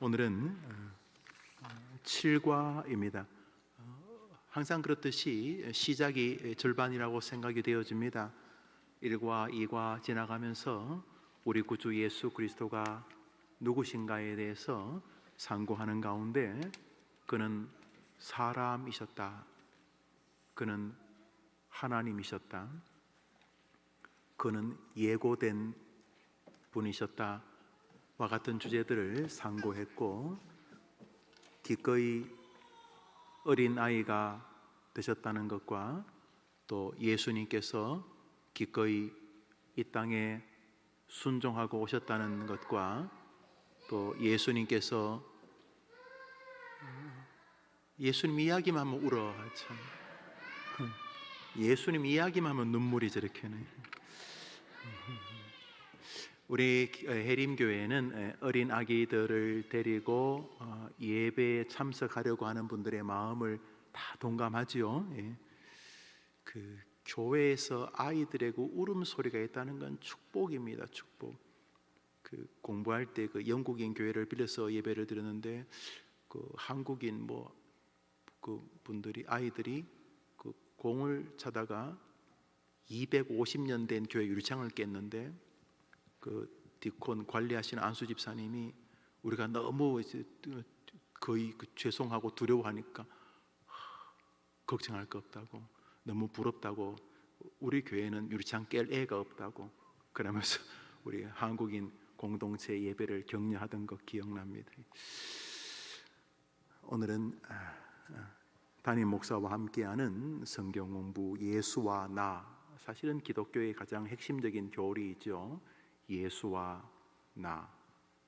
오늘은 7과입니다. 항상 그렇듯이 시작이 절반이라고 생각이 되어집니다. 1과, 2과 지나가면서 우리 구주 예수 그리스도가 누구신가에 대해서 상고하는 가운데 그는 사람이셨다, 그는 하나님이셨다, 그는 예고된 분이셨다 와 같은 주제들을 상고했고, 기꺼이 어린 아이가 되셨다는 것과 또 예수님께서 기꺼이 이 땅에 순종하고 오셨다는 것과 또 예수님께서 예수님 이야기만 하면 울어. 참. 예수님 이야기만 하면 눈물이 저렇게 나. 우리 해림교회는 어린 아기들을 데리고 예배에 참석하려고 하는 분들의 마음을 다 동감하지요. 그 교회에서 아이들의 그 울음소리가 있다는 건 축복입니다. 축복. 그 공부할 때 그 영국인 교회를 빌려서 예배를 드렸는데 그 한국인 그 분들이 아이들이 그 공을 차다가 250년 된 교회 유리창을 깼는데 그 디콘 관리하시는 안수 집사님이 우리가 너무 거의 죄송하고 두려워하니까 걱정할 거 없다고, 너무 부럽다고, 우리 교회는 유리창 깰 애가 없다고 그러면서 우리 한국인 공동체 예배를 격려하던 것 기억납니다. 오늘은 담임 목사와 함께하는 성경 공부 예수와 나, 사실은 기독교의 가장 핵심적인 교리이죠. 예수와 나.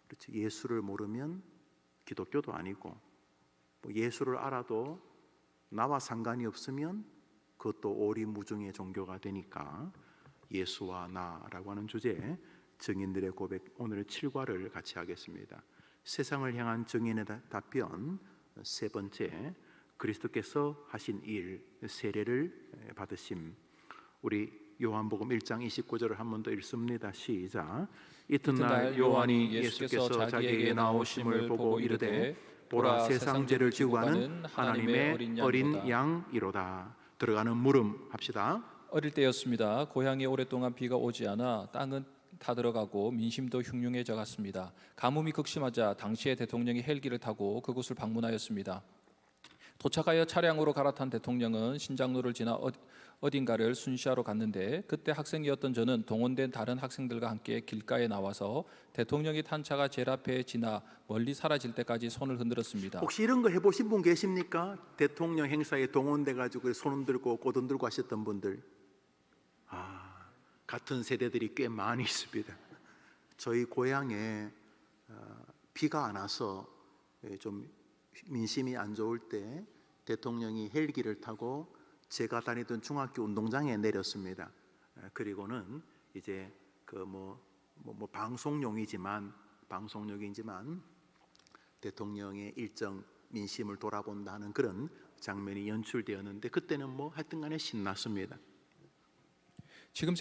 그렇지. 예수를 모르면 기독교도 아니고, 예수를 알아도 나와 상관이 없으면 그것도 오리무중의 종교가 되니까 예수와 나라고 하는 주제, 증인들의 고백, 오늘 7과를 같이 하겠습니다. 세상을 향한 증인의 답변 세 번째, 그리스도께서 하신 일, 세례를 받으심. 우리 요한복음 1장 29절을 한 번 더 읽습니다. 시작. 이튿날 요한이 예수께서 자기에게 나오심을 보고 이르되 보라, 세상 죄를 지고 가는 하나님의 어린 양이로다. 들어가는 물음 합시다. 어릴 때였습니다. 고향에 오랫동안 비가 오지 않아 땅은 다 들어가고 민심도 흉흉해져 갔습니다. 가뭄이 극심하자 당시의 대통령이 헬기를 타고 그곳을 방문하였습니다. 도착하여 차량으로 갈아탄 대통령은 신장로를 지나 어딘가를 순시하러 갔는데, 그때 학생이었던 저는 동원된 다른 학생들과 함께 길가에 나와서 대통령이 탄 차가 제 앞에 지나 멀리 사라질 때까지 손을 흔들었습니다. 혹시 이런 거 해보신 분 계십니까? 대통령 행사에 동원돼 가지고 손 흔들고 꽃 흔들고 하셨던 분들. 같은 세대들이 꽤 많이 있습니다. 저희 고향에 비가 안 와서 좀 민심이 안 좋을 때 대통령이 헬기를 타고 제가 다니던 중학교 운동장에 내렸습니다. 그리고는 이제 그 방송용이지만 대통령의 일정 민심을 돌아본다는 그런 장면이 연출되었는데, 그때는 하여튼 간에 신났습니다. 지금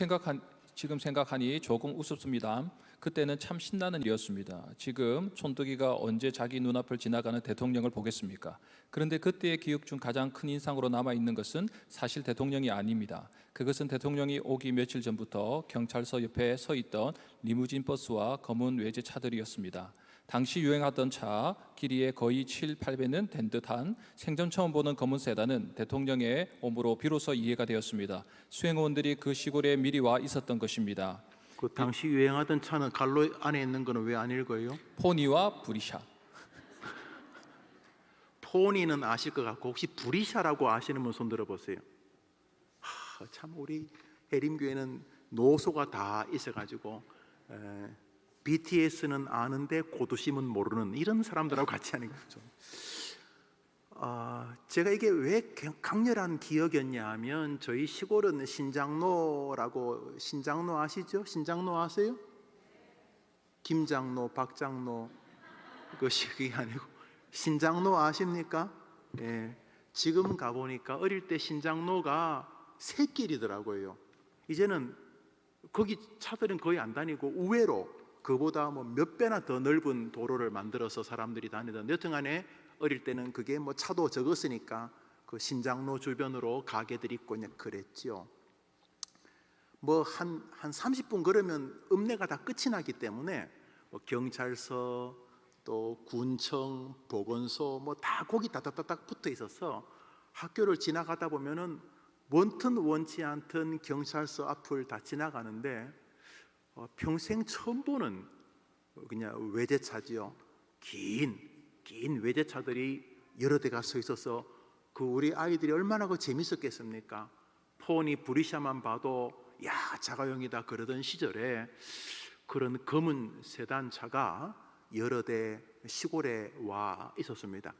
생각하니 조금 우습습니다. 그때는 참 신나는 일이었습니다. 지금 촌뜨기가 언제 자기 눈앞을 지나가는 대통령을 보겠습니까? 그런데 그때의 기억 중 가장 큰 인상으로 남아있는 것은 사실 대통령이 아닙니다. 그것은 대통령이 오기 며칠 전부터 경찰서 옆에 서 있던 리무진 버스와 검은 외제차들이었습니다. 당시 유행하던 차, 길이에 거의 7, 8배는 된 듯한 생전 처음 보는 검은 세단은 대통령의 몸으로 비로소 이해가 되었습니다. 수행원들이 그 시골에 미리 와 있었던 것입니다. 그 당시 유행하던 차는 갈로 안에 있는 거는 왜 안 읽어요? 포니와 브리샤. 포니는 아실 것 같고, 혹시 브리샤라고 아시는 분 손 들어보세요. 참 우리 해림교회는 노소가 다 있어가지고 BTS는 아는데 고두심은 모르는 이런 사람들하고 같이 하는 거죠. 제가 이게 왜 강렬한 기억이었냐 하면, 저희 시골은 신장로 아시죠? 신장로 아세요? 김장로, 박장로 그것이 아니고 신장로 아십니까? 예. 지금 가보니까 어릴 때 신장로가 새 길이더라고요. 이제는 거기 차들은 거의 안 다니고 우회로 그보다 뭐 몇 배나 더 넓은 도로를 만들어서 사람들이 다니던, 여튼간에 어릴 때는 그게 뭐 차도 적었으니까 그 신장로 주변으로 가게들이 있고 그냥 그랬죠. 뭐 한 30분 걸으면 읍내가 다 끝이 나기 때문에 뭐 경찰서, 또 군청, 보건소 뭐 다 거기 다닥다닥 붙어 있어서 학교를 지나가다 보면은 원튼 원치 않든 경찰서 앞을 다 지나가는데 평생 처음 보는 그냥 외제차지요. 긴 외제차들이 여러 대가 서 있어서 그 우리 아이들이 얼마나 그 재밌었겠습니까? 폰이 브리샤만 봐도 야 자가용이다 그러던 시절에 그런 검은 세단차가 여러 대 시골에 와 있었습니다.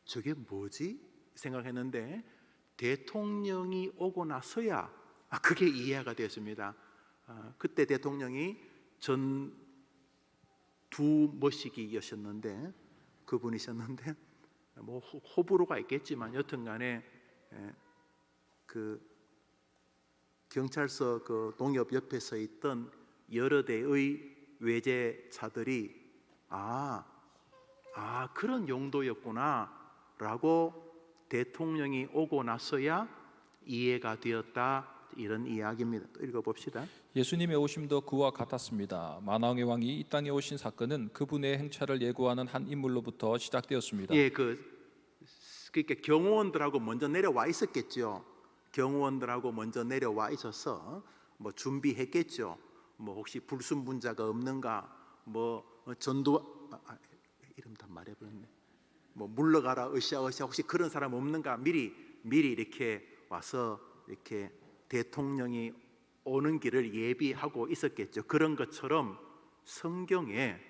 저게 뭐지? 생각했는데 대통령이 오고 나서야 그게 이해가 됐습니다. 그때 대통령이 전 두머시기였었는데 그분이셨는데 뭐 호불호가 있겠지만 여튼간에 그 경찰서 그 동엽 옆에 서 있던 여러 대의 외제차들이 그런 용도였구나라고 대통령이 오고 나서야 이해가 되었다, 이런 이야기입니다. 또 읽어봅시다. 예수님의 오심도 그와 같았습니다. 만왕의 왕이 이 땅에 오신 사건은 그분의 행차를 예고하는 한 인물로부터 시작되었습니다. 예, 그러니까 경호원들하고 먼저 내려와 있었겠죠. 경호원들하고 먼저 내려와 있어서 뭐 준비했겠죠. 뭐 혹시 불순분자가 없는가, 뭐 전도 이름 다 말해버렸네. 뭐 물러가라 으쌰으쌰 혹시 그런 사람 없는가 미리 이렇게 와서 이렇게 대통령이 오는 길을 예비하고 있었겠죠. 그런 것처럼 성경에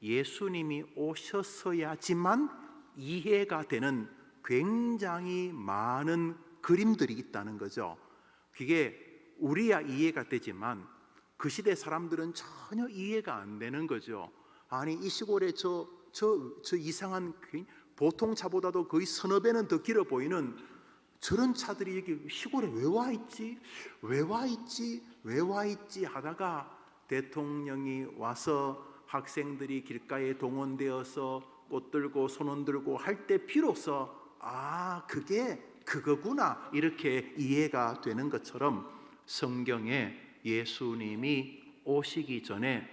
예수님이 오셨어야지만 이해가 되는 굉장히 많은 그림들이 있다는 거죠. 그게 우리야 이해가 되지만 그 시대 사람들은 전혀 이해가 안 되는 거죠. 아니 이 시골에 저 이상한 보통 차보다도 거의 서너 배는 더 길어 보이는 저런 차들이 여기 시골에 왜 와 있지 하다가 대통령이 와서 학생들이 길가에 동원되어서 꽃 들고 손 들고 할 때 비로소 그게 그거구나 이렇게 이해가 되는 것처럼 성경에 예수님이 오시기 전에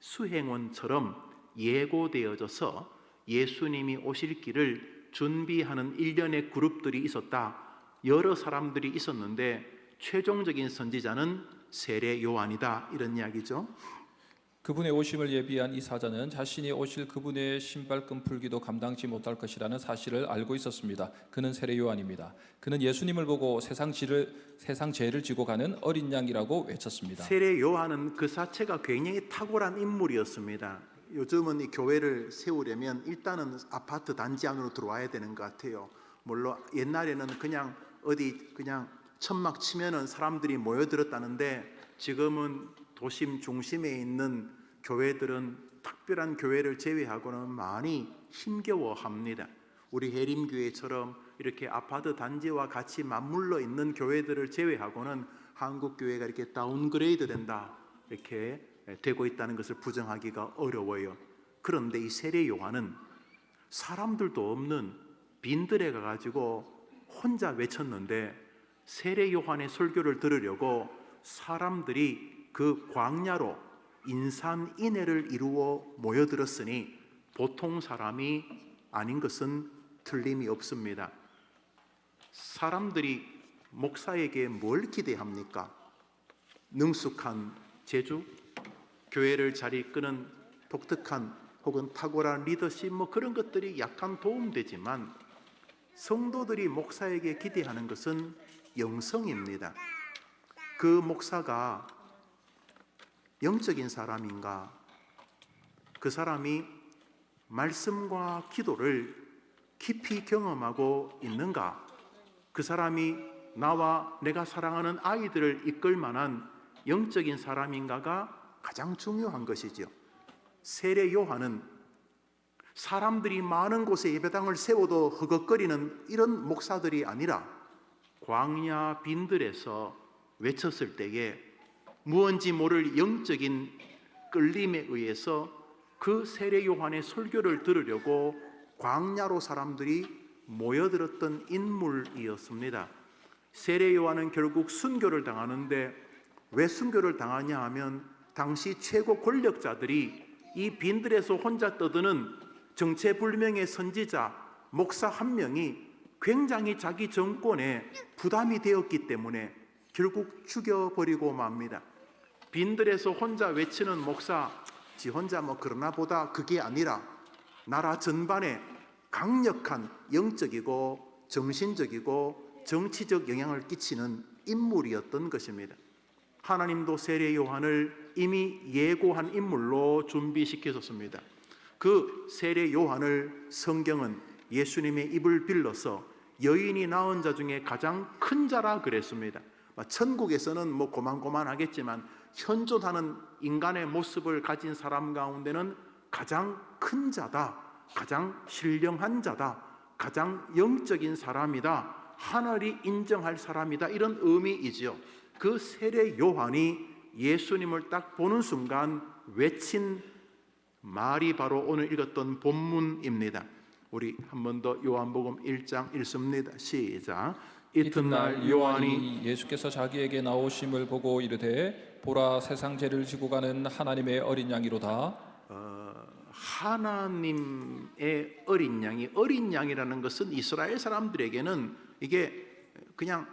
수행원처럼 예고되어져서 예수님이 오실 길을 준비하는 일련의 그룹들이 있었다. 여러 사람들이 있었는데 최종적인 선지자는 세례 요한이다, 이런 이야기죠. 그분의 오심을 예비한 이 사자는 자신이 오실 그분의 신발끈 풀기도 감당치 못할 것이라는 사실을 알고 있었습니다. 그는 세례 요한입니다. 그는 예수님을 보고 세상 죄를 지고 가는 어린 양이라고 외쳤습니다. 세례 요한은 그 자체가 굉장히 탁월한 인물이었습니다. 요즘은 이 교회를 세우려면 일단은 아파트 단지 안으로 들어와야 되는 것 같아요. 물론 옛날에는 그냥 어디 그냥 천막 치면은 사람들이 모여들었다는데 지금은 도심 중심에 있는 교회들은 특별한 교회를 제외하고는 많이 힘겨워합니다. 우리 해림교회처럼 이렇게 아파트 단지와 같이 맞물러 있는 교회들을 제외하고는 한국 교회가 이렇게 다운그레이드 된다, 이렇게 되고 있다는 것을 부정하기가 어려워요. 그런데 이 세례 요한은 사람들도 없는 빈들에 가가지고 혼자 외쳤는데 세례 요한의 설교를 들으려고 사람들이 그 광야로 인산인해를 이루어 모여들었으니 보통 사람이 아닌 것은 틀림이 없습니다. 사람들이 목사에게 뭘 기대합니까? 능숙한 제주, 교회를 잘 이끄는 독특한 혹은 탁월한 리더십, 뭐 그런 것들이 약간 도움되지만 성도들이 목사에게 기대하는 것은 영성입니다. 그 목사가 영적인 사람인가? 그 사람이 말씀과 기도를 깊이 경험하고 있는가? 그 사람이 나와 내가 사랑하는 아이들을 이끌 만한 영적인 사람인가가 가장 중요한 것이지요. 세례 요한은 사람들이 많은 곳에 예배당을 세워도 허걱거리는 이런 목사들이 아니라 광야 빈들에서 외쳤을 때에 무언지 모를 영적인 끌림에 의해서 그 세례 요한의 설교를 들으려고 광야로 사람들이 모여들었던 인물이었습니다. 세례 요한은 결국 순교를 당하는데 왜 순교를 당하냐 하면 당시 최고 권력자들이 이 빈들에서 혼자 떠드는 정체불명의 선지자 목사 한 명이 굉장히 자기 정권에 부담이 되었기 때문에 결국 죽여버리고 맙니다. 빈들에서 혼자 외치는 목사, 지 혼자 뭐 그러나 보다 그게 아니라 나라 전반에 강력한 영적이고 정신적이고 정치적 영향을 끼치는 인물이었던 것입니다. 하나님도 세례 요한을 이미 예고한 인물로 준비시키셨습니다. 그 세례 요한을 성경은 예수님의 입을 빌려서 여인이 낳은 자 중에 가장 큰 자라 그랬습니다. 천국에서는 뭐 고만고만하겠지만 현존하는 인간의 모습을 가진 사람 가운데는 가장 큰 자다, 가장 신령한 자다, 가장 영적인 사람이다, 하늘이 인정할 사람이다, 이런 의미이지요. 그 세례 요한이 예수님을 딱 보는 순간 외친 말이 바로 오늘 읽었던 본문입니다. 우리 한 번 더 요한복음 1장 읽습니다. 시작. 이튿날 요한이 예수께서 자기에게 나오심을 보고 이르되 보라 세상 죄를 지고 가는 하나님의 어린 양이로다. 하나님의 어린 양이, 어린 양이라는 것은 이스라엘 사람들에게는 이게 그냥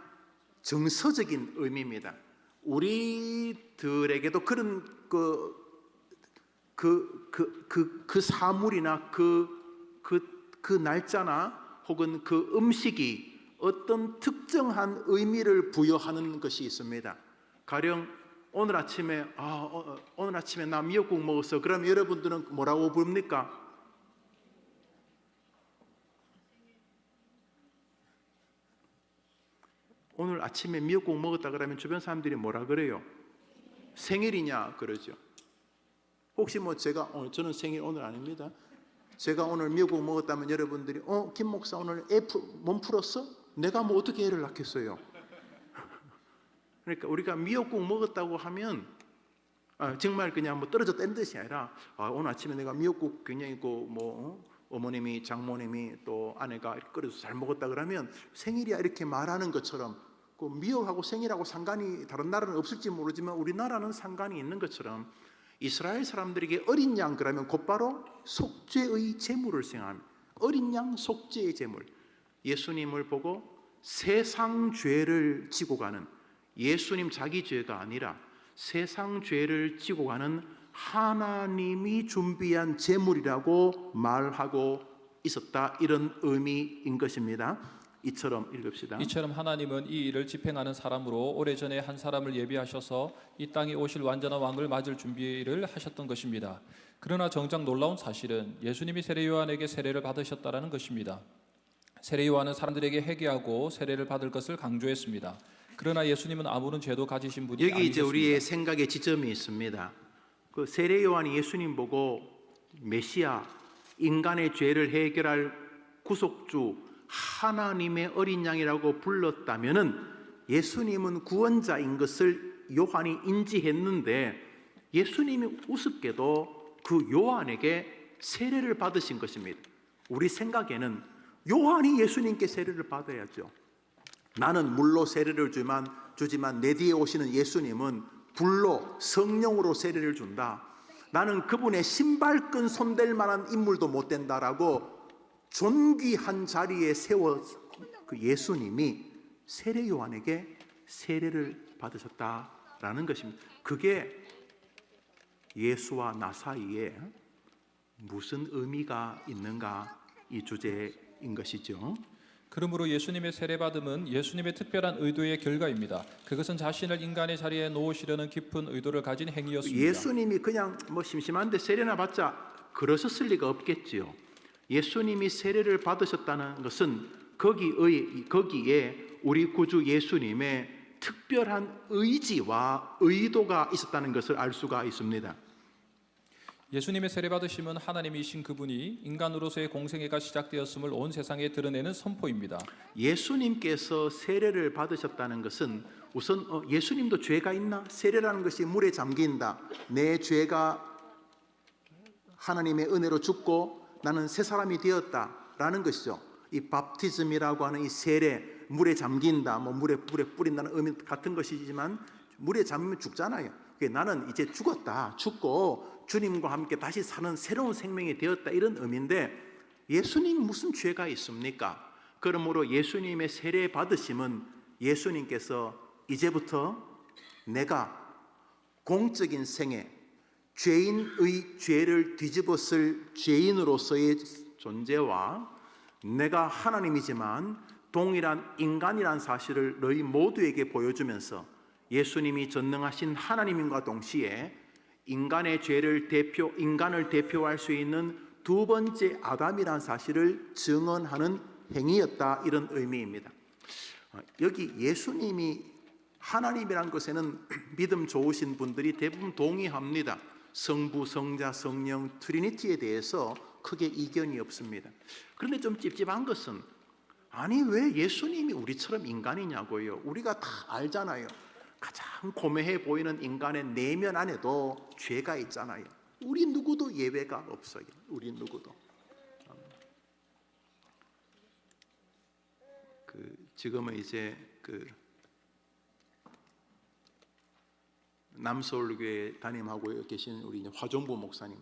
정서적인 의미입니다. 우리들에게도 그런 그 사물이나 그 날짜나 혹은 그 음식이 어떤 특정한 의미를 부여하는 것이 있습니다. 가령 오늘 아침에 나 미역국 먹었어. 그럼 여러분들은 뭐라고 부릅니까? 오늘 아침에 미역국 먹었다 그러면 주변 사람들이 뭐라 그래요? 생일이냐 그러죠. 혹시 뭐 제가 저는 생일 오늘 아닙니다. 제가 오늘 미역국 먹었다면 여러분들이 김 목사 오늘 몸 풀었어? 내가 뭐 어떻게 애를 낳겠어요? 그러니까 우리가 미역국 먹었다고 하면 정말 그냥 뭐 떨어져 뗀 듯이 아니라 오늘 아침에 내가 미역국 굉장히 어머님이 장모님이 또 아내가 이렇게 끓여서 잘 먹었다 그러면 생일이야 이렇게 말하는 것처럼 그 미역하고 생일하고 상관이 다른 나라는 없을지 모르지만 우리나라는 상관이 있는 것처럼 이스라엘 사람들에게 어린 양 그러면 곧바로 속죄의 제물을 생각합니다. 어린 양 속죄의 제물. 예수님을 보고 세상 죄를 지고 가는, 예수님 자기 죄가 아니라 세상 죄를 지고 가는 하나님이 준비한 제물이라고 말하고 있었다, 이런 의미인 것입니다. 이처럼 읽읍시다. 이처럼 하나님은 이 일을 집행하는 사람으로 오래전에 한 사람을 예비하셔서 이 땅에 오실 완전한 왕을 맞을 준비를 하셨던 것입니다. 그러나 정작 놀라운 사실은 예수님이 세례 요한에게 세례를 받으셨다라는 것입니다. 세례 요한은 사람들에게 회개하고 세례를 받을 것을 강조했습니다. 그러나 예수님은 아무런 죄도 가지신 분이 여기 아니셨습니다. 이제 우리의 생각의 지점이 있습니다. 그 세례 요한이 예수님 보고 메시아, 인간의 죄를 해결할 구속주, 하나님의 어린 양이라고 불렀다면은 예수님은 구원자인 것을 요한이 인지했는데 예수님이 우습게도 그 요한에게 세례를 받으신 것입니다. 우리 생각에는 요한이 예수님께 세례를 받아야죠. 나는 물로 세례를 주지만 내 뒤에 오시는 예수님은 불로 성령으로 세례를 준다. 나는 그분의 신발끈 손댈 만한 인물도 못 된다라고 존귀한 자리에 세워 그 예수님이 세례 요한에게 세례를 받으셨다라는 것입니다. 그게 예수와 나 사이에 무슨 의미가 있는가, 이 주제인 것이죠. 그러므로 예수님의 세례받음은 예수님의 특별한 의도의 결과입니다. 그것은 자신을 인간의 자리에 놓으시려는 깊은 의도를 가진 행위였습니다. 예수님이 그냥 뭐 심심한데 세례나 받자 그러셨을 리가 없겠지요. 예수님이 세례를 받으셨다는 것은 거기에 우리 구주 예수님의 특별한 의지와 의도가 있었다는 것을 알 수가 있습니다. 예수님의 세례받으심은 하나님이신 그분이 인간으로서의 공생애가 시작되었음을 온 세상에 드러내는 선포입니다. 예수님께서 세례를 받으셨다는 것은 우선 예수님도 죄가 있나? 세례라는 것이 물에 잠긴다. 내 죄가 하나님의 은혜로 죽고 나는 새 사람이 되었다라는 것이죠. 이 밥티즘이라고 하는 이 세례, 물에 잠긴다, 뭐 물에 뿌린다는 의미 같은 것이지만 물에 잠기면 죽잖아요. 나는 이제 죽었다, 죽고 주님과 함께 다시 사는 새로운 생명이 되었다, 이런 의미인데, 예수님 무슨 죄가 있습니까? 그러므로 예수님의 세례 받으심은 예수님께서 이제부터 내가 공적인 생애, 죄인의 죄를 뒤집었을 죄인으로서의 존재와 내가 하나님이지만 동일한 인간이란 사실을 너희 모두에게 보여주면서 예수님이 전능하신 하나님과 동시에 인간의 인간을 대표할 수 있는 두 번째 아담이란 사실을 증언하는 행위였다, 이런 의미입니다. 여기 예수님이 하나님이란 것에는 믿음 좋으신 분들이 대부분 동의합니다. 성부, 성자, 성령, 트리니티에 대해서 크게 이견이 없습니다. 그런데 좀 찝찝한 것은, 아니 왜 예수님이 우리처럼 인간이냐고요. 우리가 다 알잖아요. 가장 고매해 보이는 인간의 내면 안에도 죄가 있잖아요. 우리 누구도 예외가 없어요. 우리 누구도. 지금은 이제 남서울교회 담임하고 계신 우리 화종부 목사님,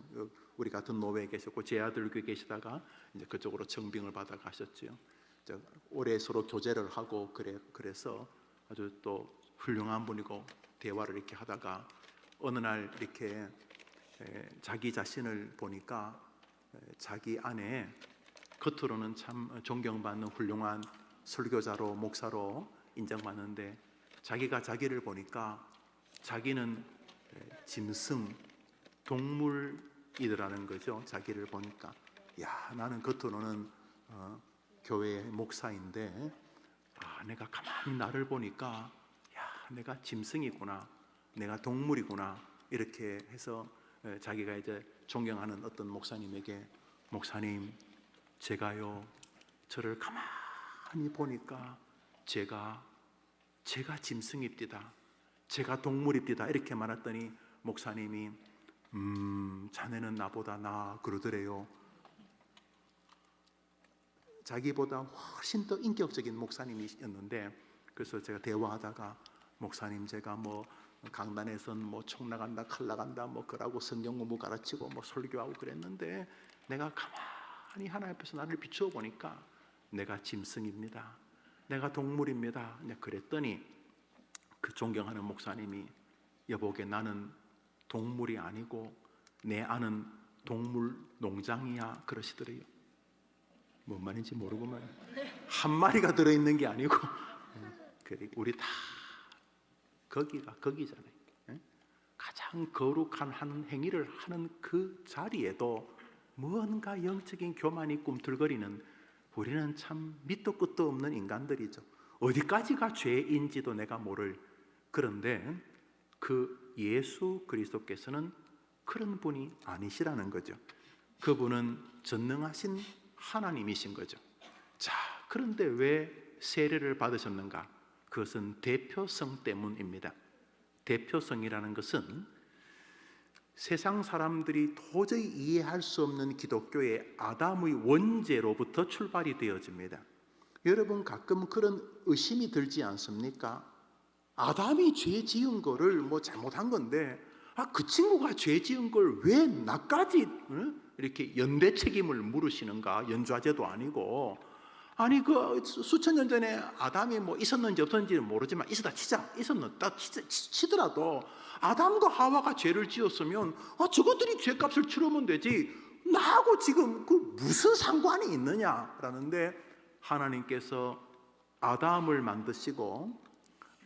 우리 같은 노회에 계셨고 제 아들교회 계시다가 이제 그쪽으로 청빙을 받아 가셨죠. 올해 서로 교제를 하고 그래서 아주 또 훌륭한 분이고 대화를 이렇게 하다가 어느 날 이렇게 자기 자신을 보니까 자기 안에 겉으로는 참 존경받는 훌륭한 설교자로 목사로 인정받는데 자기가 자기를 보니까 자기는 짐승, 동물이더라는 거죠. 자기를 보니까 야, 나는 겉으로는 교회 목사인데 내가 가만히 나를 보니까 야, 내가 짐승이구나, 내가 동물이구나, 이렇게 해서 자기가 이제 존경하는 어떤 목사님에게 목사님, 제가요 저를 가만히 보니까 제가 짐승입니다, 제가 동물입니다, 이렇게 말했더니 목사님이 자네는 나보다 나아 그러더래요. 자기보다 훨씬 더 인격적인 목사님이었는데, 그래서 제가 대화하다가 목사님, 제가 뭐 강단에선 뭐 총 나간다, 칼 나간다, 뭐 그러고 성경 공부 가르치고 뭐 설교하고 그랬는데 내가 가만히 하나님 앞에서 나를 비추어 보니까 내가 짐승입니다, 내가 동물입니다. 그랬더니 그 존경하는 목사님이 여보게 나는 동물이 아니고 내 안은 동물 농장이야 그러시더래요. 뭔 말인지 모르고만 한 마리가 들어있는 게 아니고 우리 다 거기가 거기잖아요. 가장 거룩한 하는 행위를 하는 그 자리에도 무언가 영적인 교만이 꿈틀거리는 우리는 참 밑도 끝도 없는 인간들이죠. 어디까지가 죄인지도 내가 모를. 그런데 그 예수 그리스도께서는 그런 분이 아니시라는 거죠. 그분은 전능하신 하나님이신 거죠. 자, 그런데 왜 세례를 받으셨는가? 그것은 대표성 때문입니다. 대표성이라는 것은 세상 사람들이 도저히 이해할 수 없는 기독교의 아담의 원죄로부터 출발이 되어집니다. 여러분 가끔 그런 의심이 들지 않습니까? 아담이 죄 지은 거를 뭐 잘못한 건데 그 친구가 죄 지은 걸 왜 나까지 이렇게 연대 책임을 물으시는가? 연좌제도 아니고, 아니 그 수천 년 전에 아담이 뭐 있었는지 없었는지는 모르지만 있었다 치자, 있었다 치더라도 아담과 하와가 죄를 지었으면 저것들이 죄값을 치르면 되지 나하고 지금 그 무슨 상관이 있느냐라는데, 하나님께서 아담을 만드시고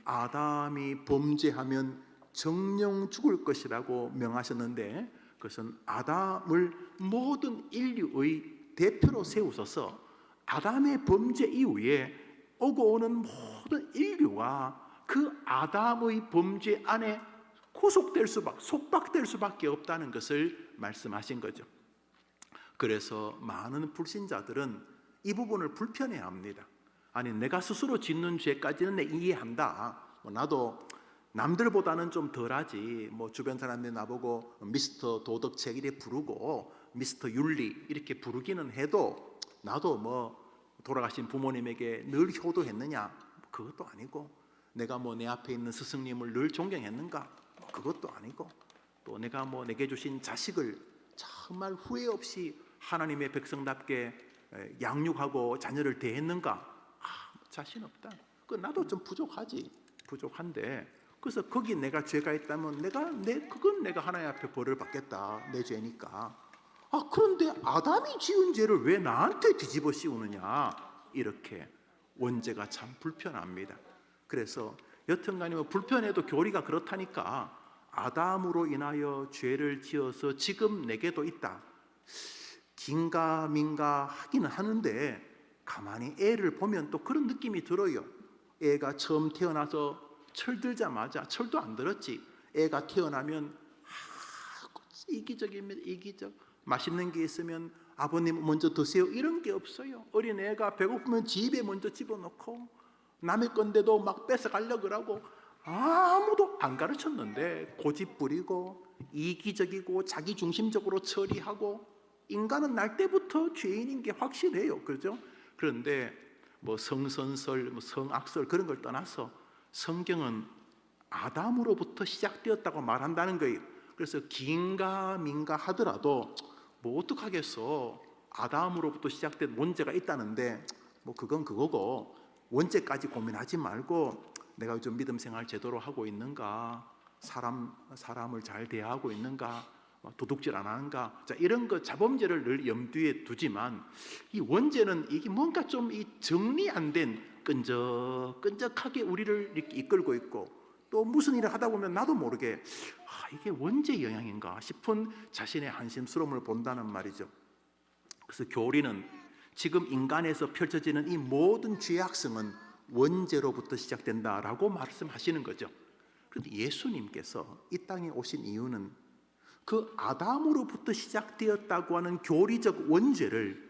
아담이 범죄하면 정령 죽을 것이라고 명하셨는데, 그것은 아담을 모든 인류의 대표로 세우셔서 아담의 범죄 이후에 오고 오는 모든 인류가 그 아담의 범죄 안에 속박될 수밖에 없다는 것을 말씀하신 거죠. 그래서 많은 불신자들은 이 부분을 불편해합니다. 아니 내가 스스로 짓는 죄까지는 내 이해한다. 나도 남들보다는 좀 덜하지. 주변 사람들이 나보고 미스터 도덕책 이렇게 부르고 미스터 윤리 이렇게 부르기는 해도 나도 돌아가신 부모님에게 늘 효도했느냐? 그것도 아니고, 내가 내 앞에 있는 스승님을 늘 존경했는가? 그것도 아니고, 또 내가 내게 주신 자식을 정말 후회 없이 하나님의 백성답게 양육하고 자녀를 대했는가? 자신 없다. 나도 좀 부족한데, 그래서 거기 내가 죄가 있다면 그건 내가 하나님 앞에 벌을 받겠다. 내 죄니까. 그런데 아담이 지은 죄를 왜 나한테 뒤집어 씌우느냐? 이렇게 원죄가 참 불편합니다. 그래서 여튼간에 불편해도 교리가 그렇다니까, 아담으로 인하여 죄를 지어서 지금 내게도 있다. 긴가민가 하기는 하는데, 가만히 애를 보면 또 그런 느낌이 들어요. 애가 처음 태어나서 철들자마자, 철도 안 들었지, 애가 태어나면 이기적입니다. 이기적. 맛있는 게 있으면 아버님 먼저 드세요, 이런 게 없어요. 어린애가 배고프면 집에 먼저 집어넣고, 남의 건데도 막 뺏어가려고 그러고, 아무도 안 가르쳤는데 고집 부리고 이기적이고 자기중심적으로 처리하고, 인간은 날 때부터 죄인인 게 확실해요. 그렇죠? 그런데 성선설, 성악설 그런 걸 떠나서 성경은 아담으로부터 시작되었다고 말한다는 거예요. 그래서 긴가민가 하더라도 어떡하겠어. 아담으로부터 시작된 원죄가 있다는데 그건 그거고, 원죄까지 고민하지 말고 내가 좀 믿음 생활 제대로 하고 있는가, 사람을 잘 대하고 있는가, 도둑질 안 하는가, 이런 거 자범죄를 늘 염두에 두지만, 이 원죄는 이게 뭔가 좀 이 정리 안 된 끈적끈적하게 우리를 이렇게 이끌고 있고, 또 무슨 일을 하다 보면 나도 모르게 이게 원죄 영향인가 싶은 자신의 한심스러움을 본다는 말이죠. 그래서 교리는 지금 인간에서 펼쳐지는 이 모든 죄악성은 원죄로부터 시작된다라고 말씀하시는 거죠. 그런데 예수님께서 이 땅에 오신 이유는 그 아담으로부터 시작되었다고 하는 교리적 원죄를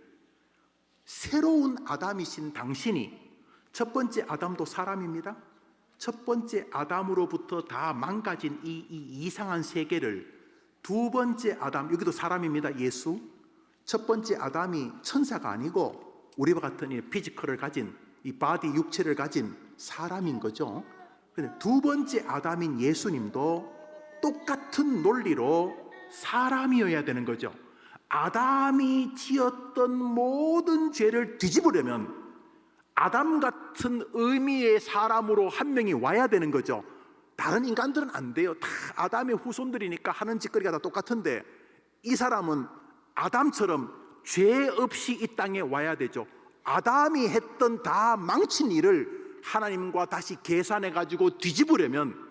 새로운 아담이신 당신이, 첫 번째 아담도 사람입니다. 첫 번째 아담으로부터 다 망가진 이 이상한 세계를 두 번째 아담, 여기도 사람입니다. 예수. 첫 번째 아담이 천사가 아니고 우리와 같은 이 피지컬을 가진, 이 바디 육체를 가진 사람인 거죠. 근데 두 번째 아담인 예수님도 똑같은 논리로 사람이어야 되는 거죠. 아담이 지었던 모든 죄를 뒤집으려면 아담 같은 의미의 사람으로 한 명이 와야 되는 거죠. 다른 인간들은 안 돼요. 다 아담의 후손들이니까 하는 짓거리가 다 똑같은데, 이 사람은 아담처럼 죄 없이 이 땅에 와야 되죠. 아담이 했던 다 망친 일을 하나님과 다시 계산해 가지고 뒤집으려면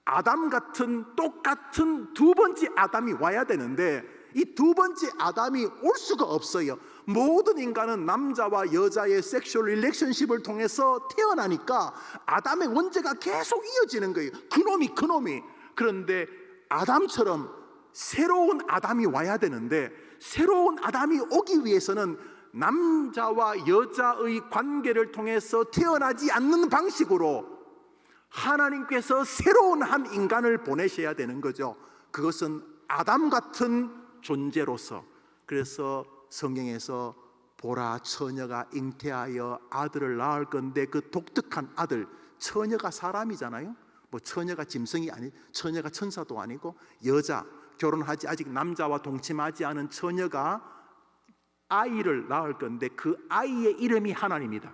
아담 같은 똑같은 두 번째 아담이 와야 되는데, 이 두 번째 아담이 올 수가 없어요. 모든 인간은 남자와 여자의 섹슈얼 릴레이션십을 통해서 태어나니까 아담의 원죄가 계속 이어지는 거예요. 그놈이. 그런데 아담처럼 새로운 아담이 와야 되는데, 새로운 아담이 오기 위해서는 남자와 여자의 관계를 통해서 태어나지 않는 방식으로 하나님께서 새로운 한 인간을 보내셔야 되는 거죠. 그것은 아담 같은 존재로서. 그래서 성경에서 보라, 처녀가 잉태하여 아들을 낳을 건데, 그 독특한 아들, 처녀가 사람이잖아요. 처녀가 짐승이 아니, 처녀가 천사도 아니고, 여자, 결혼하지 아직 남자와 동침하지 않은 처녀가 아이를 낳을 건데, 그 아이의 이름이 하나님이다.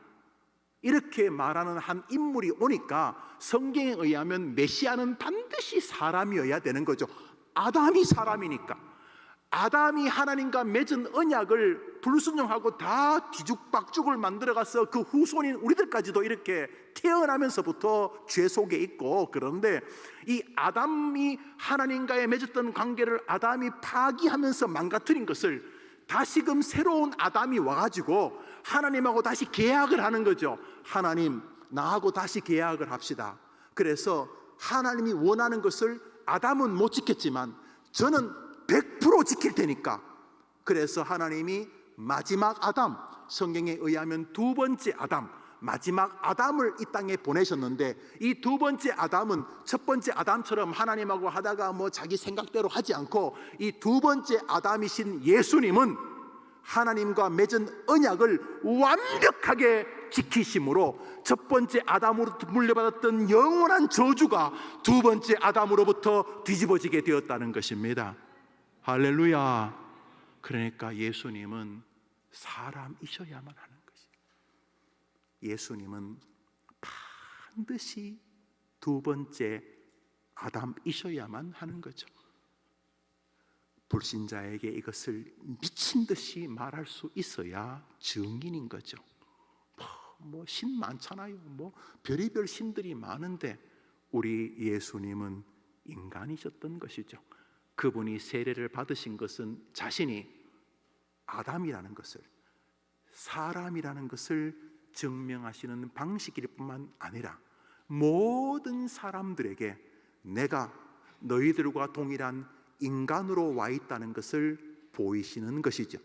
이렇게 말하는 한 인물이 오니까 성경에 의하면 메시아는 반드시 사람이어야 되는 거죠. 아담이 사람이니까. 아담이 하나님과 맺은 언약을 불순종하고 다 뒤죽박죽을 만들어가서 그 후손인 우리들까지도 이렇게 태어나면서부터 죄 속에 있고, 그런데 이 아담이 하나님과의 맺었던 관계를 아담이 파기하면서 망가뜨린 것을 다시금 새로운 아담이 와가지고 하나님하고 다시 계약을 하는 거죠. 하나님, 나하고 다시 계약을 합시다. 그래서 하나님이 원하는 것을 아담은 못 지켰지만 저는 100% 지킬 테니까. 그래서 하나님이 마지막 아담, 성경에 의하면 두 번째 아담, 마지막 아담을 이 땅에 보내셨는데, 이 두 번째 아담은 첫 번째 아담처럼 하나님하고 하다가 뭐 자기 생각대로 하지 않고, 이 두 번째 아담이신 예수님은 하나님과 맺은 언약을 완벽하게 지키심으로 첫 번째 아담으로부터 물려받았던 영원한 저주가 두 번째 아담으로부터 뒤집어지게 되었다는 것입니다. 할렐루야. 그러니까 예수님은 사람이셔야만 하는 것이에요. 예수님은 반드시 두 번째 아담이셔야만 하는 거죠. 불신자에게 이것을 미친 듯이 말할 수 있어야 증인인 거죠. 뭐 신 많잖아요. 뭐 별의별 신들이 많은데 우리 예수님은 인간이셨던 것이죠. 그분이 세례를 받으신 것은 자신이 아담이라는 것을, 사람이라는 것을 증명하시는 방식일 뿐만 아니라 모든 사람들에게 내가 너희들과 동일한 인간으로 와 있다는 것을 보이시는 것이죠.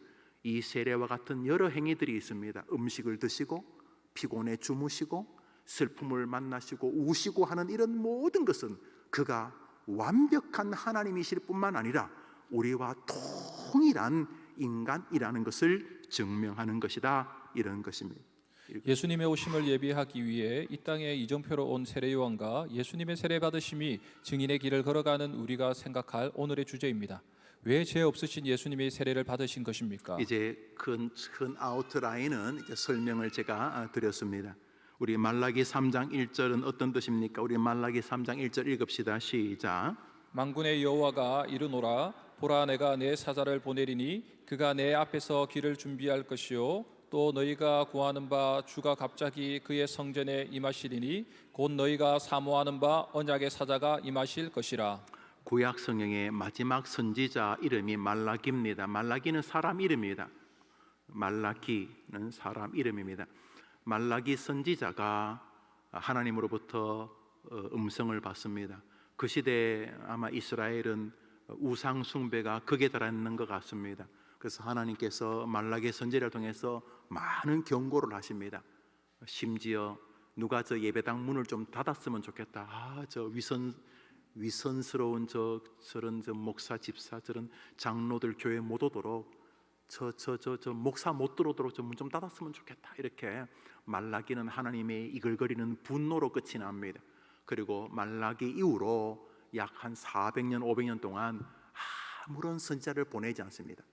이 세례와 같은 여러 행위들이 있습니다. 음식을 드시고 피곤해 주무시고 슬픔을 만나시고 우시고 하는 이런 모든 것은 그가 완벽한 하나님이실 뿐만 아니라 우리와 동일한 인간이라는 것을 증명하는 것이다, 이런 것입니다. 예수님의 오심을 예비하기 위해 이 땅에 이정표로 온 세례요한과 예수님의 세례 받으심이 증인의 길을 걸어가는 우리가 생각할 오늘의 주제입니다. 왜 죄 없으신 예수님의 세례를 받으신 것입니까? 이제 큰 아웃라인은 이제 설명을 제가 드렸습니다. 우리 말라기 3장 1절은 어떤 뜻입니까? 우리 말라기 3장 1절 읽읍시다. 시작. 만군의 여호와가 이르노라, 보라 내가 내 사자를 보내리니 그가 내 앞에서 길을 준비할 것이요 또 너희가 구하는 바 주가 갑자기 그의 성전에 임하시리니 곧 너희가 사모하는 바 언약의 사자가 임하실 것이라. 구약 성경의 마지막 선지자 이름이 말라기입니다. 말라기는 사람 이름입니다. 말라기는 사람 이름입니다. 말라기 선지자가 하나님으로부터 음성을 받습니다. 그 시대에 아마 이스라엘은 우상 숭배가 극에 달했는 것 같습니다. 그래서 하나님께서 말라기 선지자를 통해서 많은 경고를 하십니다. 심지어 누가 저 예배당 문을 좀 닫았으면 좋겠다. 저 위선스러운 저런 목사 집사 저런 장로들 교회 못 오도록 저 목사 못 들어오도록 저 문 좀 닫았으면 좋겠다. 이렇게 말라기는 하나님의 이글거리는 분노로 끝이 납니다. 그리고 말라기 이후로 약 한 400년 500년 동안 아무런 선지자를 보내지 않습니다.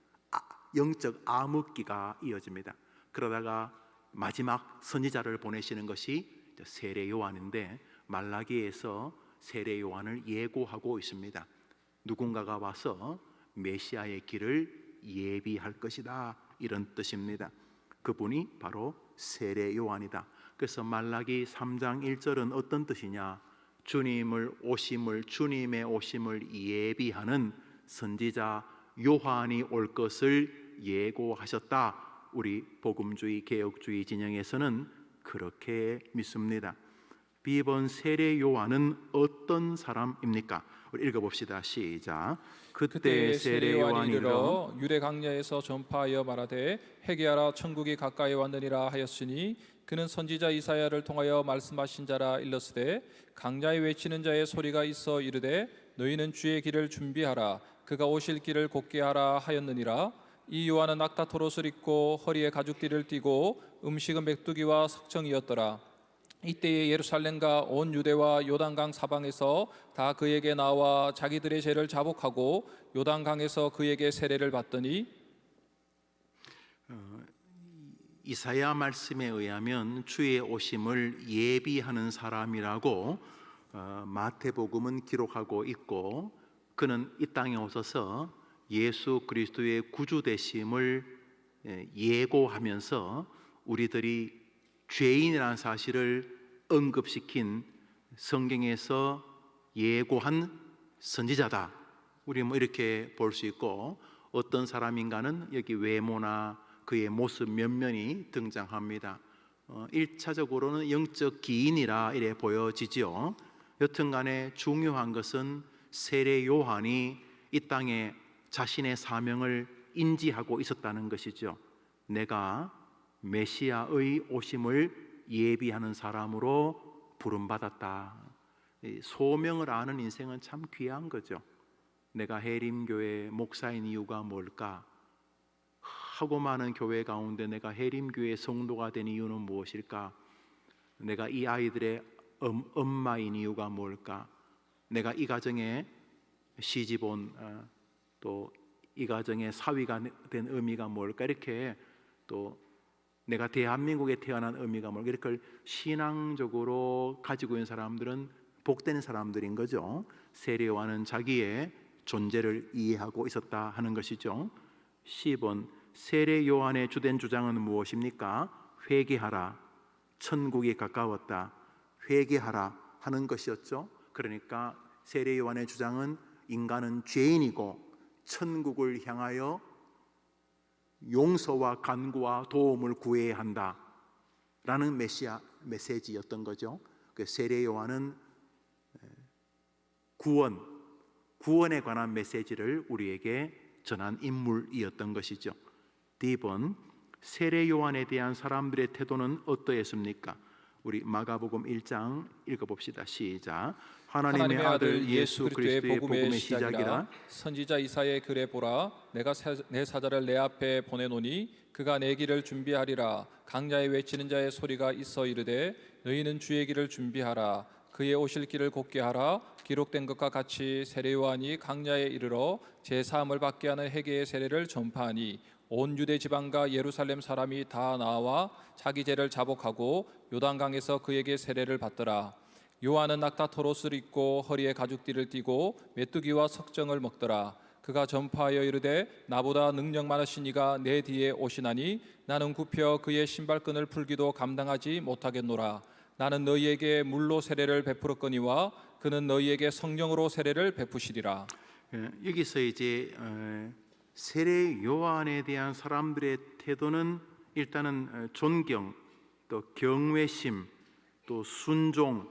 영적 암흑기가 이어집니다. 그러다가 마지막 선지자를 보내시는 것이 세례 요한인데, 말라기에서 세례 요한을 예고하고 있습니다. 누군가가 와서 메시아의 길을 예비할 것이다, 이런 뜻입니다. 그분이 바로 세례 요한이다. 그래서 말라기 3장 1절은 어떤 뜻이냐? 주님의 오심을 예비하는 선지자 요한이 올 것을 예고하셨다. 우리 복음주의 개혁주의 진영에서는 그렇게 믿습니다. 비번 세례 요한은 어떤 사람입니까? 우리 읽어봅시다. 시작. 그때 세례 요한이 이르러 유대 강야에서 전파하여 말하되 회개하라 천국이 가까이 왔느니라 하였으니 그는 선지자 이사야를 통하여 말씀하신 자라 일렀으되 강야에 외치는 자의 소리가 있어 이르되 너희는 주의 길을 준비하라 그가 오실 길을 곧게 하라 하였느니라. 이 요한은 낙타 토롯을 입고 허리에 가죽띠를 띠고 음식은 메뚜기와 석청이었더라. 이때에 예루살렘과 온 유대와 요단강 사방에서 다 그에게 나와 자기들의 죄를 자복하고 요단강에서 그에게 세례를 받더니, 이사야 말씀에 의하면 주의 오심을 예비하는 사람이라고 마태복음은 기록하고 있고, 그는 이 땅에 오셔서 예수 그리스도의 구주 되심을 예고하면서 우리들이 죄인이라는 사실을 언급시킨 성경에서 예고한 선지자다. 우리 뭐 이렇게 볼 수 있고, 어떤 사람인가는 여기 외모나 그의 모습 면면이 등장합니다. 1차적으로는 영적 기인이라 이래 보여지죠. 여튼간에 중요한 것은 세례 요한이 이 땅에 자신의 사명을 인지하고 있었다는 것이죠. 내가 메시아의 오심을 예비하는 사람으로 부름받았다. 이 소명을 아는 인생은 참 귀한 거죠. 내가 해림교회 목사인 이유가 뭘까? 하고 많은 교회 가운데 내가 해림교회 성도가 된 이유는 무엇일까? 내가 이 아이들의 엄마인 이유가 뭘까? 내가 이 가정에 시집온 또 이 가정의 사위가 된 의미가 뭘까? 이렇게 또 내가 대한민국에 태어난 의미가 뭘까? 이렇게 신앙적으로 가지고 있는 사람들은 복된 사람들인 거죠. 세례 요한은 자기의 존재를 이해하고 있었다 하는 것이죠. 10번 세례 요한의 주된 주장은 무엇입니까? 회개하라. 천국이 가까웠다. 회개하라 하는 것이었죠. 그러니까 세례 요한의 주장은 인간은 죄인이고 천국을 향하여 용서와 간구와 도움을 구해야 한다라는 메시지였던 거죠. 그 세례 요한은 구원에 관한 메시지를 우리에게 전한 인물이었던 것이죠. D번 세례 요한에 대한 사람들의 태도는 어떠했습니까? 우리 마가복음 1장 읽어봅시다. 시작. 하나님의 아들 예수 그리스도의 복음의 시작이라. 선지자 이사야의 글에 보라, 내가 내 사자를 내 앞에 보내노니 그가 내 길을 준비하리라. 강야에 외치는 자의 소리가 있어 이르되 너희는 주의 길을 준비하라. 그의 오실 길을 곧게 하라. 기록된 것과 같이 세례 요한이 강야에 이르러 제 사함을 받게 하는 회개의 세례를 전파하니 온 유대 지방과 예루살렘 사람이 다 나와 자기 죄를 자복하고 요단강에서 그에게 세례를 받더라. 요한은 낙타 털옷을 입고 허리에 가죽띠를 띠고 메뚜기와 석정을 먹더라. 그가 전파하여 이르되 나보다 능력 많으신 이가 내 뒤에 오시나니 나는 굽혀 그의 신발끈을 풀기도 감당하지 못하겠노라. 나는 너희에게 물로 세례를 베풀었거니와 그는 너희에게 성령으로 세례를 베푸시리라. 여기서 이제 세례 요한에 대한 사람들의 태도는 일단은 존경, 또 경외심, 또 순종,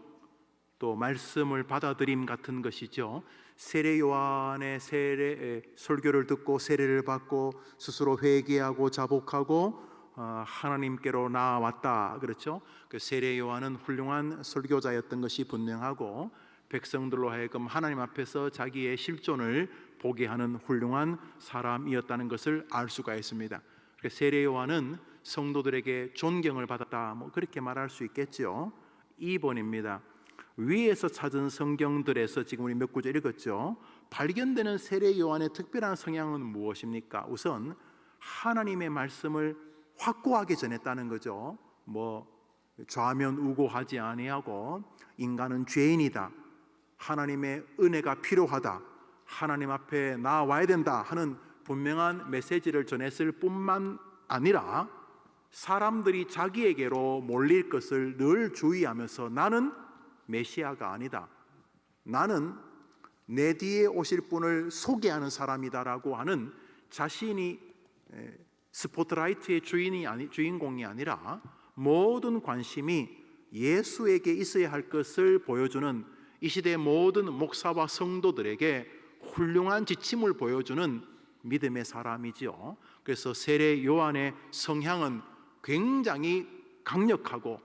또 말씀을 받아들임 같은 것이죠. 세례 요한의 설교를 듣고 세례를 받고 스스로 회개하고 자복하고 하나님께로 나아왔다. 그렇죠? 그 세례 요한은 훌륭한 설교자였던 것이 분명하고 백성들로 하여금 하나님 앞에서 자기의 실존을 보게 하는 훌륭한 사람이었다는 것을 알 수가 있습니다. 세례 요한은 성도들에게 존경을 받았다. 그렇게 말할 수 있겠죠. 2번입니다. 위에서 찾은 성경들에서 지금 우리 몇 구절 읽었죠. 발견되는 세례 요한의 특별한 성향은 무엇입니까? 우선 하나님의 말씀을 확고하게 전했다는 거죠. 좌면우고하지 아니하고 인간은 죄인이다. 하나님의 은혜가 필요하다. 하나님 앞에 나와야 된다 하는 분명한 메시지를 전했을 뿐만 아니라 사람들이 자기에게로 몰릴 것을 늘 주의하면서 나는 메시아가 아니다. 나는 내 뒤에 오실 분을 소개하는 사람이다라고 하는 자신이 스포트라이트의 주인공이 아니라 모든 관심이 예수에게 있어야 할 것을 보여주는 이 시대의 모든 목사와 성도들에게 훌륭한 지침을 보여주는 믿음의 사람이지요. 그래서 세례 요한의 성향은 굉장히 강력하고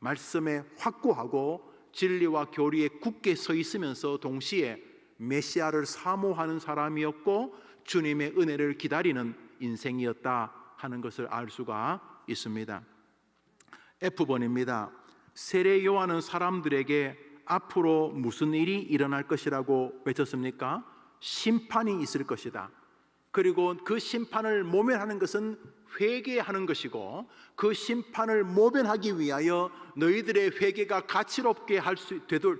말씀에 확고하고 진리와 교리에 굳게 서 있으면서 동시에 메시아를 사모하는 사람이었고 주님의 은혜를 기다리는 인생이었다 하는 것을 알 수가 있습니다. F번입니다. 세례 요한은 사람들에게 앞으로 무슨 일이 일어날 것이라고 외쳤습니까? 심판이 있을 것이다. 그리고 그 심판을 모면하는 것은 회개하는 것이고 그 심판을 모면하기 위하여 너희들의 회개가 가치롭게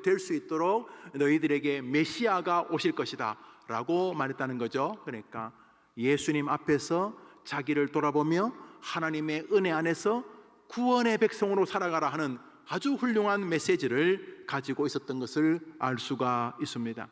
될 수 있도록 너희들에게 메시아가 오실 것이다 라고 말했다는 거죠. 그러니까 예수님 앞에서 자기를 돌아보며 하나님의 은혜 안에서 구원의 백성으로 살아가라 하는 아주 훌륭한 메시지를 가지고 있었던 것을 알 수가 있습니다.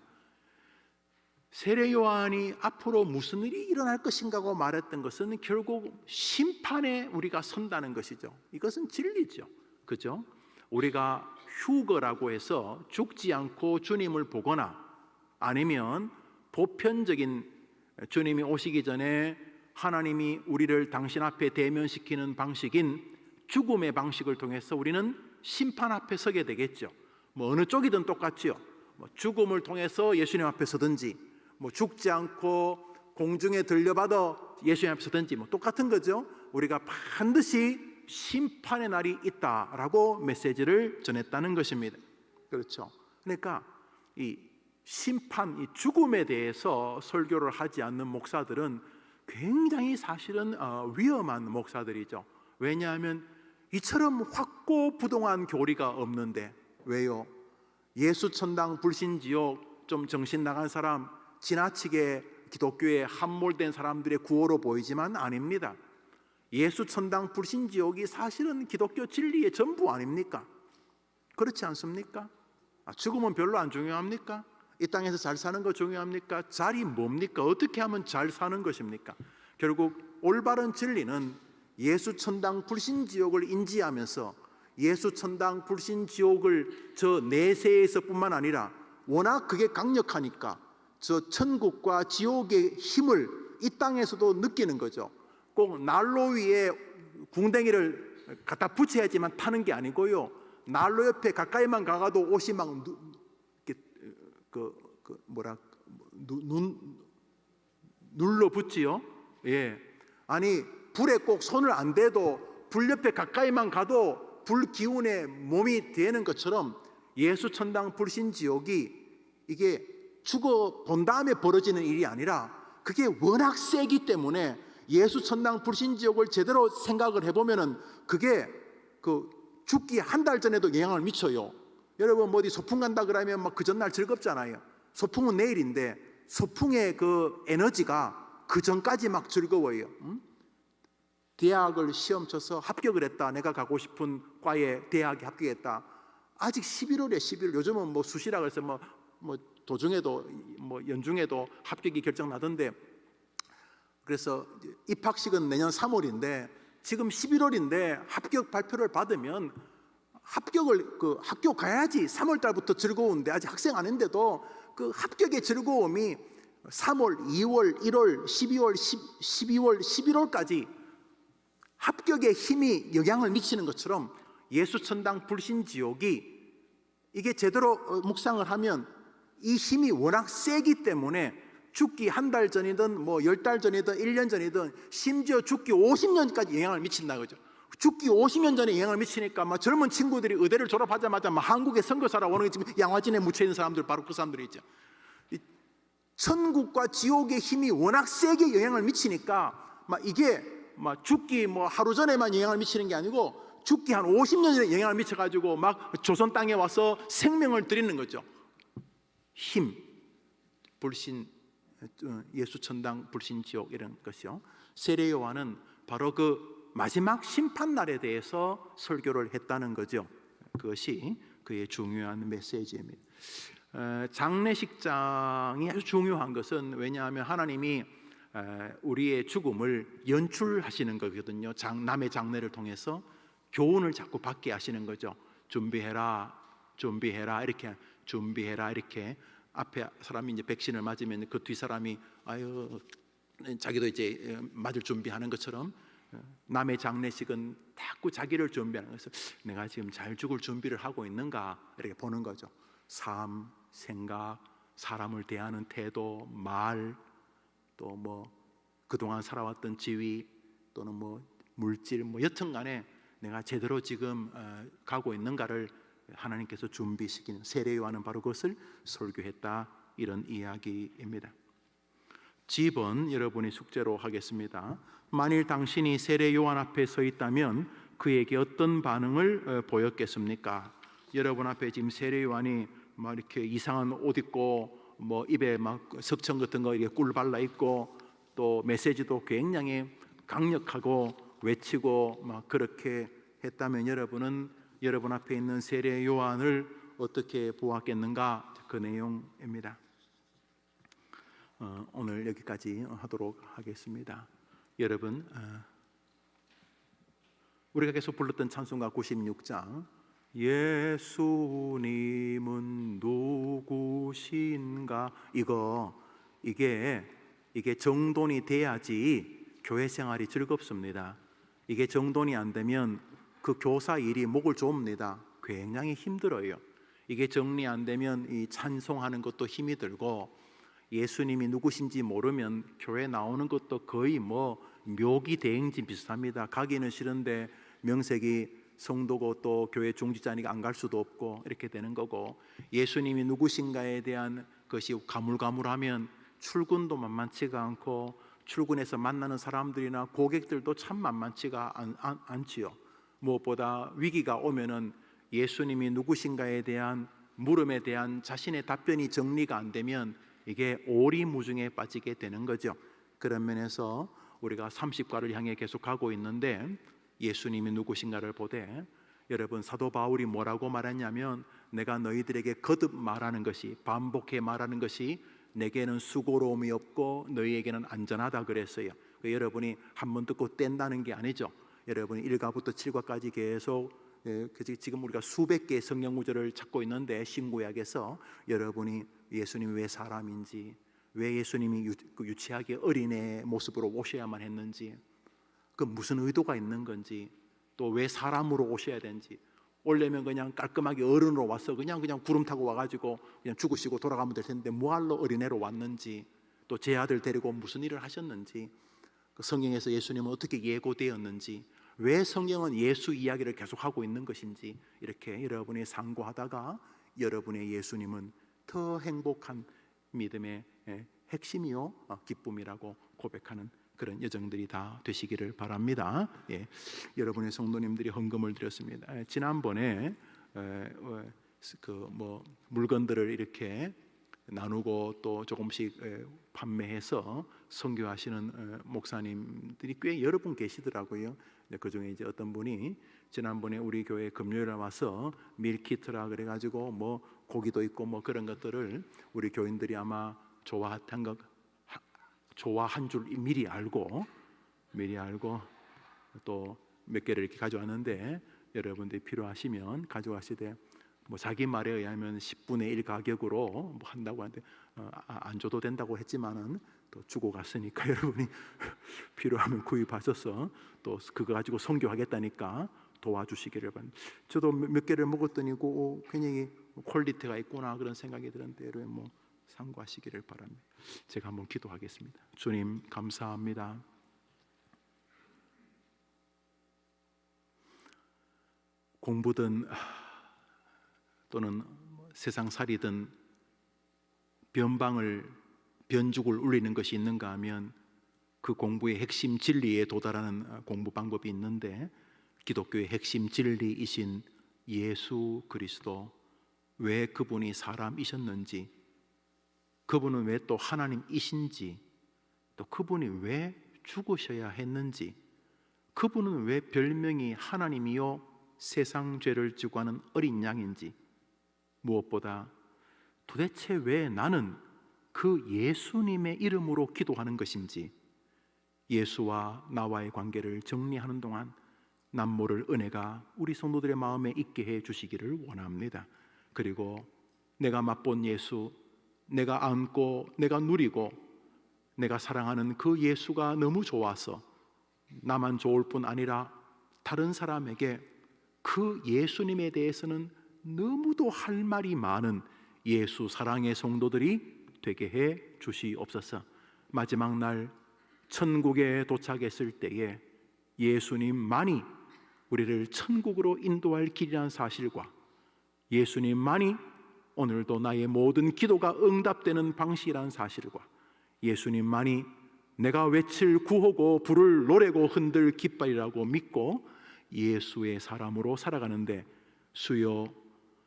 세례 요한이 앞으로 무슨 일이 일어날 것인가고 말했던 것은 결국 심판에 우리가 선다는 것이죠. 이것은 진리죠. 그죠? 우리가 휴거라고 해서 죽지 않고 주님을 보거나 아니면 보편적인 주님이 오시기 전에 하나님이 우리를 당신 앞에 대면시키는 방식인 죽음의 방식을 통해서 우리는 심판 앞에 서게 되겠죠. 뭐 어느 쪽이든 똑같지요. 뭐 죽음을 통해서 예수님 앞에 서든지, 뭐 죽지 않고 공중에 들려받아 예수님 앞에 서든지 뭐 똑같은 거죠. 우리가 반드시 심판의 날이 있다라고 메시지를 전했다는 것입니다. 그렇죠. 그러니까 이 심판, 이 죽음에 대해서 설교를 하지 않는 목사들은 굉장히 사실은 위험한 목사들이죠. 왜냐하면 이처럼 확고부동한 교리가 없는데, 왜요? 예수 천당 불신지옥 좀 정신 나간 사람, 지나치게 기독교에 함몰된 사람들의 구호로 보이지만 아닙니다. 예수 천당 불신지옥이 사실은 기독교 진리의 전부 아닙니까? 그렇지 않습니까? 죽음은 별로 안 중요합니까? 이 땅에서 잘 사는 거 중요합니까? 잘이 뭡니까? 어떻게 하면 잘 사는 것입니까? 결국 올바른 진리는 예수 천당 불신지옥을 인지하면서 예수 천당 불신지옥을 저 내세에서뿐만 아니라 워낙 그게 강력하니까 저 천국과 지옥의 힘을 이 땅에서도 느끼는 거죠. 꼭 난로 위에 궁뎅이를 갖다 붙여야지만 타는 게 아니고요, 난로 옆에 가까이만 가가도 옷이 막 눌러 붙지요. 예, 아니 불에 꼭 손을 안 대도 불 옆에 가까이만 가도 불 기운에 몸이 되는 것처럼 예수 천당 불신지옥이 이게 죽어 본 다음에 벌어지는 일이 아니라 그게 워낙 세기 때문에 예수 천당 불신지옥을 제대로 생각을 해보면은 그게 그 죽기 한 달 전에도 영향을 미쳐요. 여러분 뭐 어디 소풍 간다 그러면 막 그 전날 즐겁잖아요. 소풍은 내일인데 소풍의 그 에너지가 그 전까지 막 즐거워요. 대학을 시험 쳐서 합격을 했다. 내가 가고 싶은 과에 대학에 합격했다. 아직 11월에 11월. 요즘은 뭐 수시라 그래서 뭐 도중에도 뭐 연중에도 합격이 결정 나던데, 그래서 입학식은 내년 3월인데 지금 11월인데 합격 발표를 받으면 합격을 그 학교 가야지 3월 달부터 즐거운데 아직 학생 아닌데도 그 합격의 즐거움이 3월, 2월, 1월, 12월, 12월, 11월까지 합격의 힘이 영향을 미치는 것처럼 예수 천당 불신지옥이 이게 제대로 묵상을 하면 이 힘이 워낙 세기 때문에 죽기 한 달 전이든 뭐 10달 전이든 1년 전이든 심지어 죽기 50년까지 영향을 미친다 그죠. 죽기 50년 전에 영향을 미치니까 막 젊은 친구들이 의대를 졸업하자마자 막 한국에 선교사라 오는 지금 양화진에 묻혀 있는 사람들 바로 그 사람들이죠. 천국과 지옥의 힘이 워낙 세게 영향을 미치니까 막 이게 막 죽기 뭐 하루 전에만 영향을 미치는 게 아니고 죽기 한 50년 전에 영향을 미쳐가지고 막 조선 땅에 와서 생명을 드리는 거죠. 힘, 불신, 예수 천당 불신 지옥 이런 것이요. 세례 요한은 바로 그 마지막 심판 날에 대해서 설교를 했다는 거죠. 그것이 그의 중요한 메시지입니다. 장례식장이 아주 중요한 것은 왜냐하면 하나님이 우리의 죽음을 연출하시는 거거든요. 남의 장례를 통해서 교훈을 자꾸 받게 하시는 거죠. 준비해라, 준비해라 이렇게 준비해라 이렇게 앞에 사람이 이제 백신을 맞으면 그 뒤 사람이 아유 자기도 이제 맞을 준비하는 것처럼 남의 장례식은 자꾸 자기를 준비하는 거죠. 내가 지금 잘 죽을 준비를 하고 있는가 이렇게 보는 거죠. 삶, 생각, 사람을 대하는 태도, 말, 또 뭐 그동안 살아왔던 지위 또는 뭐 물질 뭐 여튼간에 내가 제대로 지금 가고 있는가를 하나님께서 준비시키는, 세례 요한은 바로 그것을 설교했다 이런 이야기입니다. 집은 여러분이 숙제로 하겠습니다. 만일 당신이 세례 요한 앞에 서 있다면 그에게 어떤 반응을 보였겠습니까? 여러분 앞에 지금 세례 요한이 막 이렇게 이상한 옷 입고 뭐 입에 막 석청 같은 거 이렇게 꿀 발라 있고 또 메시지도 굉장히 강력하고 외치고 막 그렇게 했다면 여러분은 여러분 앞에 있는 세례 요한을 어떻게 보았겠는가? 그 내용입니다. 오늘 여기까지 하도록 하겠습니다. 여러분, 우리가 계속 불렀던 찬송가 96장 예수님은 누구신가, 이게 정돈이 돼야지 교회 생활이 즐겁습니다. 이게 정돈이 안 되면 그 교사 일이 목을 좁습니다. 굉장히 힘들어요. 이게 정리 안 되면 이 찬송하는 것도 힘이 들고, 예수님이 누구신지 모르면 교회 나오는 것도 거의 뭐 묘기 대행진 비슷합니다. 가기는 싫은데 명색이 성도고 또 교회 중직자니까 안 갈 수도 없고 이렇게 되는 거고, 예수님이 누구신가에 대한 것이 가물가물하면 출근도 만만치가 않고, 출근해서 만나는 사람들이나 고객들도 참 만만치가 않지요. 무엇보다 위기가 오면은 예수님이 누구신가에 대한 물음에 대한 자신의 답변이 정리가 안 되면 이게 오리무중에 빠지게 되는 거죠. 그런 면에서 우리가 30과를 향해 계속 가고 있는데, 예수님이 누구신가를 보되, 여러분 사도 바울이 뭐라고 말했냐면, 내가 너희들에게 거듭 말하는 것이, 반복해 말하는 것이 내게는 수고로움이 없고 너희에게는 안전하다 그랬어요. 여러분이 한 번 듣고 뗀다는 게 아니죠. 여러분이 1과부터 7과까지 계속, 지금 우리가 수백 개의 성경 구절을 찾고 있는데, 신구약에서 여러분이 예수님이 왜 사람인지, 왜 예수님이 유치하게 어린애 모습으로 오셔야만 했는지, 그 무슨 의도가 있는 건지, 또 왜 사람으로 오셔야 되는지, 오려면 그냥 깔끔하게 어른으로 와서 그냥 구름 타고 와가지고 그냥 죽으시고 돌아가면 될 텐데 뭐하러 어린애로 왔는지, 또 제 아들 데리고 무슨 일을 하셨는지, 그 성경에서 예수님은 어떻게 예고되었는지, 왜 성경은 예수 이야기를 계속하고 있는 것인지, 이렇게 여러분이 상고하다가 여러분의 예수님은 더 행복한 믿음의 핵심이요 기쁨이라고 고백하는 그런 여정들이 다 되시기를 바랍니다. 여러분의 성도님들이 헌금을 드렸습니다. 지난번에 물건들을 이렇게 나누고 또 조금씩 판매해서 선교하시는 목사님들이 꽤 여러 분 계시더라고요. 그 중에 이제 어떤 분이 지난번에 우리 교회 금요일에 와서 밀키트라 그래가지고 뭐 고기도 있고 뭐 그런 것들을 우리 교인들이 아마 좋아한 줄 미리 알고 또 몇 개를 이렇게 가져왔는데, 여러분들이 필요하시면 가져가시되, 뭐 자기 말에 의하면 10분의 1 가격으로 뭐 한다고 하는데 안 줘도 된다고 했지만은 또 주고 갔으니까 여러분이 필요하면 구입하셔서 또 그거 가지고 선교하겠다니까 도와주시기를 바랍니다. 저도 몇 개를 먹었더니 굉장히 퀄리티가 있구나 그런 생각이 드는데, 여러분 뭐 참고하시기를 바랍니다. 제가 한번 기도하겠습니다. 주님 감사합니다. 공부든 또는 세상살이든 변죽을 울리는 것이 있는가 하면 그 공부의 핵심 진리에 도달하는 공부 방법이 있는데, 기독교의 핵심 진리이신 예수 그리스도, 왜 그분이 사람이셨는지, 그분은 왜 또 하나님이신지, 또 그분이 왜 죽으셔야 했는지, 그분은 왜 별명이 하나님이요 세상 죄를 지고 하는 어린 양인지, 무엇보다 도대체 왜 나는 그 예수님의 이름으로 기도하는 것인지, 예수와 나와의 관계를 정리하는 동안 남모를 은혜가 우리 성도들의 마음에 있게 해 주시기를 원합니다. 그리고 내가 맛본 예수, 내가 안고 내가 누리고 내가 사랑하는 그 예수가 너무 좋아서 나만 좋을 뿐 아니라 다른 사람에게 그 예수님에 대해서는 너무도 할 말이 많은 예수 사랑의 성도들이 되게 해 주시옵소서. 마지막 날 천국에 도착했을 때에 예수님만이 우리를 천국으로 인도할 길이라는 사실과, 예수님만이 오늘도 나의 모든 기도가 응답되는 방식이라는 사실과, 예수님만이 내가 외칠 구호고 부를 노래고 흔들 깃발이라고 믿고 예수의 사람으로 살아가는데 수요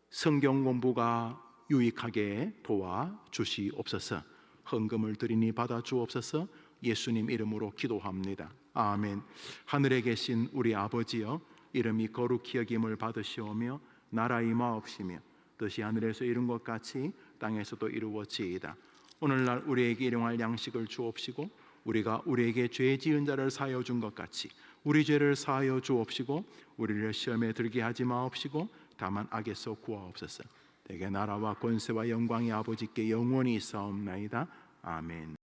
성경 공부가 유익하게 도와주시옵소서. 헌금을 드리니 받아 주옵소서. 예수님 이름으로 기도합니다. 아멘. 하늘에 계신 우리 아버지여, 이름이 거룩히 여김을 받으시오며 나라 임하옵시며 뜻이 하늘에서 이룬 것 같이 땅에서도 이루어지이다. 오늘날 우리에게 일용할 양식을 주옵시고, 우리가 우리에게 죄 지은 자를 사하여 준 것 같이 우리 죄를 사하여 주옵시고, 우리를 시험에 들게 하지 마옵시고 다만 악에서 구하옵소서. 내게 나라와 권세와 영광이 아버지께 영원히 있사옵나이다. 아멘.